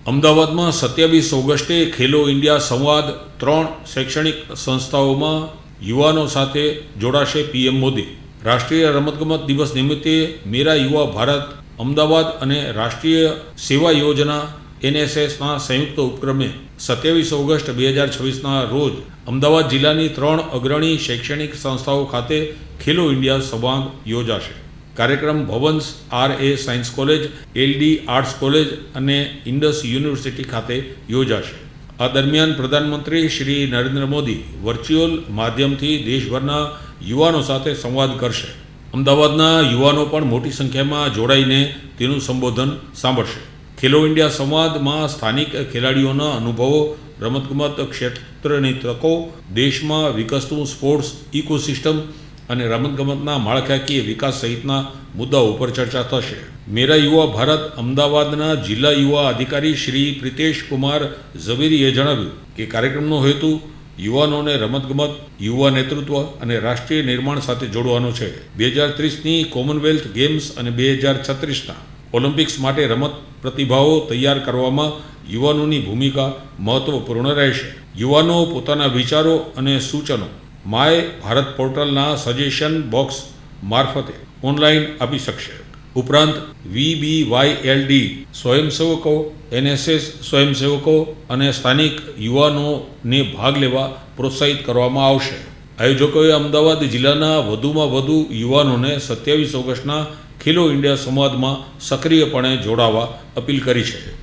અમદાવાદમાં 27 ઓગસ્ટે ખેલો ઇન્ડિયા સંવાદ 3 શૈક્ષણિક સંસ્થાઓમાં યુવાનો સાથે જોડાશે પીએમ મોદી. રાષ્ટ્રીય રમતગમત દિવસ નિમિત્તે મેરા યુવા ભારત અમદાવાદ અને રાષ્ટ્રીય સેવા યોજના NSSના સંયુક્ત ઉપક્રમે 27 ઓગસ્ટ 2026ના રોજ અમદાવાદ જિલ્લાની 3 અગ્રણી શૈક્ષણિક સંસ્થાઓ ખાતે ખેલો ઇન્ડિયા સંવાદ યોજાશે. કાર્યક્રમ Bhavan's RA science college, LD arts college અને ઇન્ડસ યુનિવર્સિટી ખાતે યોજાશે. આ દરમિયાન પ્રધાનમંત્રી શ્રી નરેન્દ્ર મોદી વર્ચ્યુઅલ માધ્યમથી દેશભરના યુવાનો સાથે સંવાદ કરશે. અમદાવાદના યુવાનો પણ મોટી સંખ્યામાં જોડાઈને તેનું સંબોધન સાંભળશે. ખેલો ઇન્ડિયા સંવાદમાં સ્થાનિક ખેલાડીઓના અનુભવો, રમતગમત ક્ષેત્રની તકો, દેશમાં વિકસતું સ્પોર્ટ્સ ઇકોસિસ્ટમ અને રમતગમતના માળખાકીય વિકાસ સહિતના મુદ્દાઓ ઉપર ચર્ચા થશે. મેરા યુવા ભારત અમદાવાદના જિલ્લા યુવા અધિકારી શ્રી પ્રિતેશ કુમાર ઝવેરીએ જણાવ્યું કે કાર્યક્રમનો હેતુ યુવાનોને રમતગમત, યુવા નેતૃત્વ અને રાષ્ટ્રીય નિર્માણ સાથે જોડવાનો છે. 2030ની કોમનવેલ્થ ગેમ્સ અને 2036ના ઓલિમ્પિક્સ માટે રમત પ્રતિભાવો તૈયાર કરવામાં યુવાનોની ભૂમિકા મહત્વપૂર્ણ રહેશે. યુવાનો પોતાના વિચારો અને સૂચનો માય ભારત પોર્ટલના સજેશન બોક્સ મારફતે ઓનલાઈન આપી શકશે. ઉપરાંત VBYLD સ્વયંસેવકો, NSS સ્વયંસેવકો અને સ્થાનિક યુવાનોને ભાગ લેવા પ્રોત્સાહિત કરવામાં આવશે. આયોજકોએ અમદાવાદ જિલ્લાના વધુમાં વધુ યુવાનોને 27 ઓગસ્ટના ખેલો ઇન્ડિયા સંવાદમાં સક્રિયપણે જોડાવા અપીલ કરી છે.